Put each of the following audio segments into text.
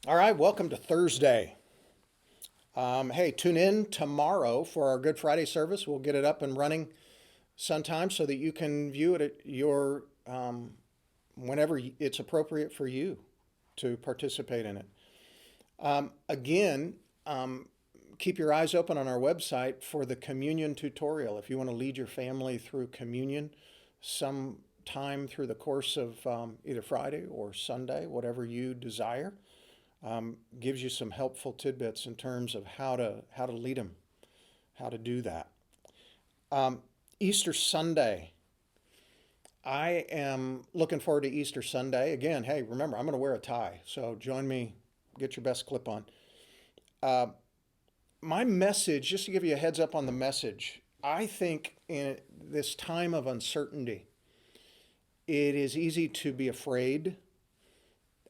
All right, welcome to Thursday. Hey, tune in tomorrow for our Good Friday service. We'll get it up and running sometime so that you can view it at your whenever it's appropriate for you to participate in it. Again, keep your eyes open on our website for the communion tutorial. If you want to lead your family through communion sometime through the course of either Friday or Sunday, whatever you desire, gives you some helpful tidbits in terms of how to lead them, how to do that. Easter Sunday. I am looking forward to Easter Sunday. Again, hey, remember, I'm going to wear a tie, so join me. Get your best clip on. My message, just to give you a heads up on the message, I think in this time of uncertainty, it is easy to be afraid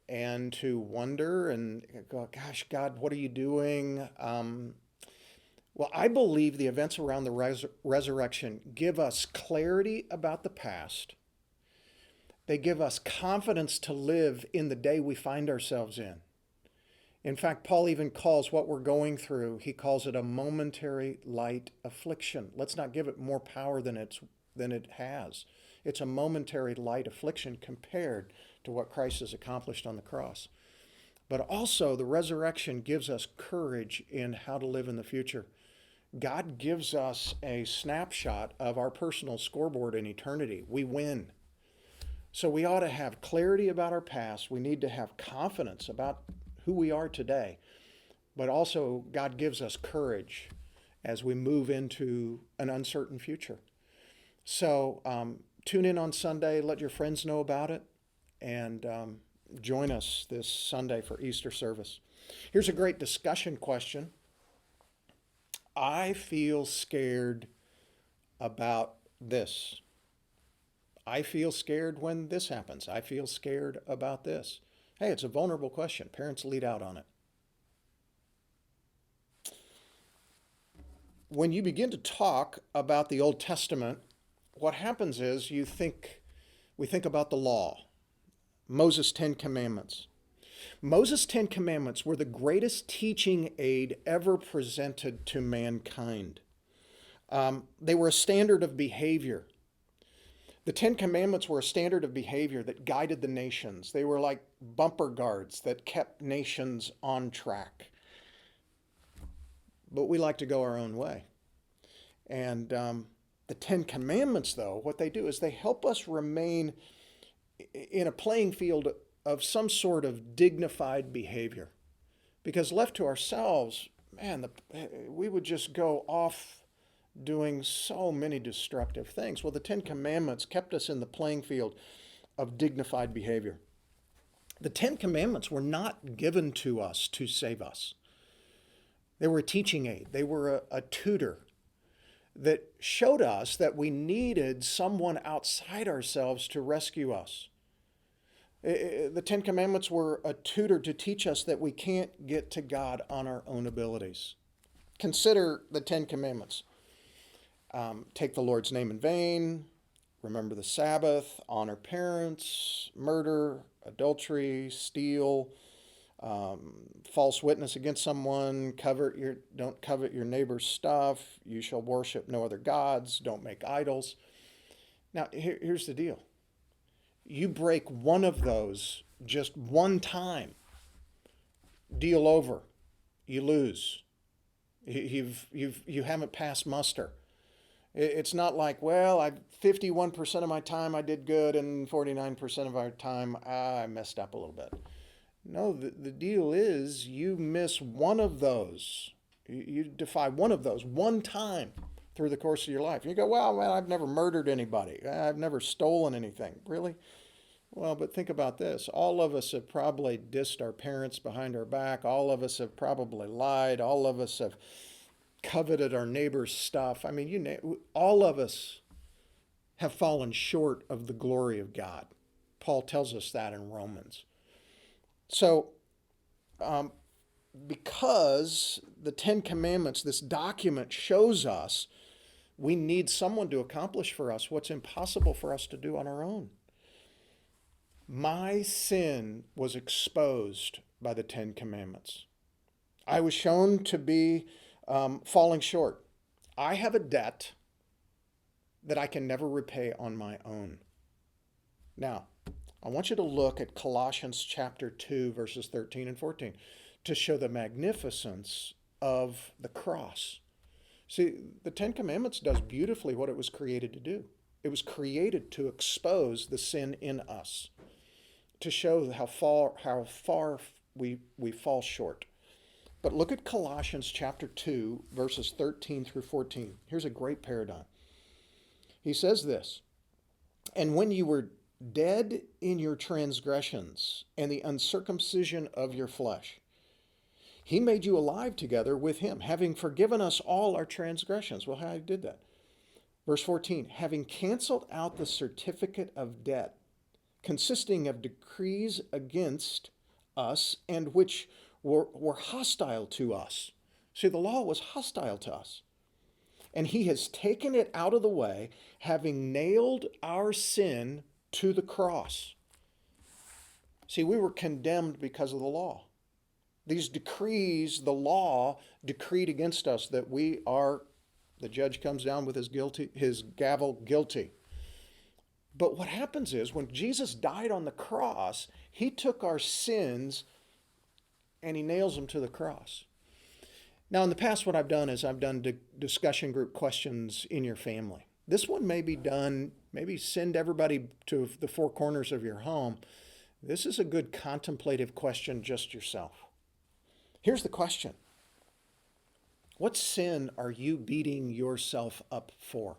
and to wonder and go, gosh, God, what are you doing? Well, I believe the events around the resurrection give us clarity about the past. They give us confidence to live in the day we find ourselves in. In fact, Paul even calls what we're going through, he calls it a momentary light affliction. Let's not give it more power than it has. It's a momentary light affliction compared to what Christ has accomplished on the cross. But also, the resurrection gives us courage in how to live in the future. God gives us a snapshot of our personal scoreboard in eternity. We win. So we ought to have clarity about our past. We need to have confidence about who we are today. But also, God gives us courage as we move into an uncertain future. So tune in on Sunday, let your friends know about it, and join us this Sunday for Easter service. Here's a great discussion question. I feel scared about this. I feel scared when this happens. I feel scared about this. Hey, it's a vulnerable question. Parents lead out on it. When you begin to talk about the Old Testament, what happens is we think about the law, Moses' 10 Commandments. Moses' 10 Commandments were the greatest teaching aid ever presented to mankind. They were a standard of behavior. The 10 Commandments were a standard of behavior that guided the nations. They were like bumper guards that kept nations on track. But we like to go our own way. And the 10 Commandments, though, what they do is they help us remain in a playing field of some sort of dignified behavior. Because left to ourselves, man, we would just go off doing so many destructive things. Well, the 10 Commandments kept us in the playing field of dignified behavior. The 10 Commandments were not given to us to save us. They were a teaching aid. They were a tutor that showed us that we needed someone outside ourselves to rescue us. The 10 Commandments were a tutor to teach us that we can't get to God on our own abilities. Consider the 10 Commandments. Take the Lord's name in vain, remember the Sabbath, honor parents, murder, adultery, steal, false witness against someone, don't covet your neighbor's stuff, you shall worship no other gods, don't make idols. Now, here's the deal. You break one of those just one time, deal over. You lose. You haven't passed muster. It's not like, well, 51% of my time I did good and 49% of our time I messed up a little bit. No, the deal is you miss one of those. You defy one of those one time through the course of your life. You go, well, man, I've never murdered anybody. I've never stolen anything. Really? Well, but think about this. All of us have probably dissed our parents behind our back. All of us have probably lied. All of us have coveted our neighbor's stuff. I mean, all of us have fallen short of the glory of God. Paul tells us that in Romans. So, because the 10 Commandments, this document shows us we need someone to accomplish for us what's impossible for us to do on our own. My sin was exposed by the Ten Commandments. I was shown to be falling short. I have a debt that I can never repay on my own. Now, I want you to look at Colossians chapter 2, verses 13 and 14 to show the magnificence of the cross. See, the Ten Commandments does beautifully what it was created to do. It was created to expose the sin in us, to show how far we fall short. But look at Colossians chapter 2, verses 13 through 14. Here's a great paradigm. He says this, "And when you were dead in your transgressions and the uncircumcision of your flesh, he made you alive together with him, having forgiven us all our transgressions." Well, how he did that? Verse 14, "having canceled out the certificate of debt, consisting of decrees against us and which were hostile to us." See, the law was hostile to us. "And he has taken it out of the way, having nailed our sin to the cross." See, we were condemned because of the law. These decrees, the law decreed against us that we are, the judge comes down with his gavel, guilty. But what happens is when Jesus died on the cross, he took our sins and he nails them to the cross. Now, in the past, what I've done is I've done discussion group questions in your family. This one may be done, maybe send everybody to the four corners of your home. This is a good contemplative question just yourself. Here's the question. What sin are you beating yourself up for?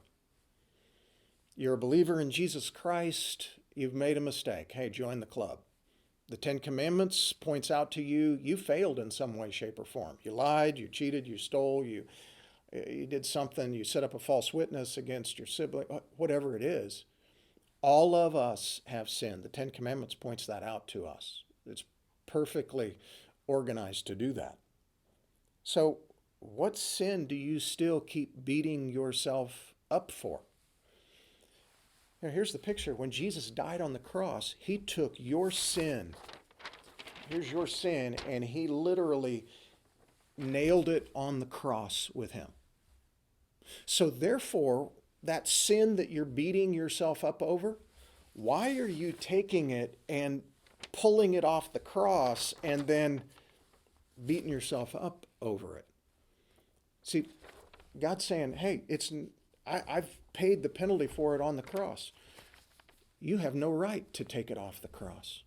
You're a believer in Jesus Christ. You've made a mistake. Hey, join the club. The Ten Commandments points out to you, you failed in some way, shape, or form. You lied, you cheated, you stole, you did something, you set up a false witness against your sibling, whatever it is. All of us have sinned. The Ten Commandments points that out to us. It's perfectly organized to do that. So what sin do you still keep beating yourself up for? Now, here's the picture. When Jesus died on the cross, he took your sin. Here's your sin, and he literally nailed it on the cross with him. So therefore, that sin that you're beating yourself up over, why are you taking it and pulling it off the cross and then beating yourself up over it? See, God's saying, hey, I've paid the penalty for it on the cross. You have no right to take it off the cross.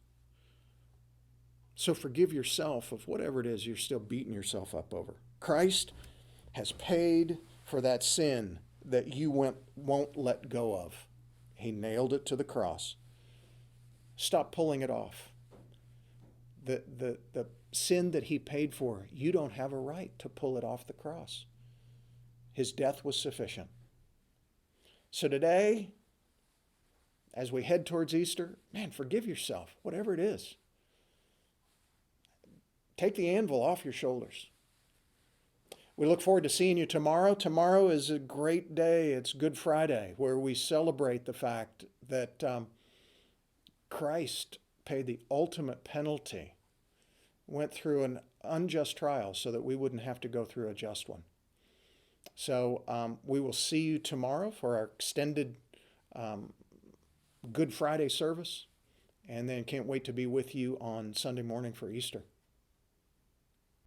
So forgive yourself of whatever it is you're still beating yourself up over. Christ has paid for that sin that you won't let go of. He nailed it to the cross. Stop pulling it off. The sin that he paid for, you don't have a right to pull it off the cross. His death was sufficient. So today, as we head towards Easter, man, forgive yourself, whatever it is. Take the anvil off your shoulders. We look forward to seeing you tomorrow. Tomorrow is a great day. It's Good Friday, where we celebrate the fact that Christ paid the ultimate penalty, went through an unjust trial so that we wouldn't have to go through a just one. So we will see you tomorrow for our extended Good Friday service, and then can't wait to be with you on Sunday morning for Easter.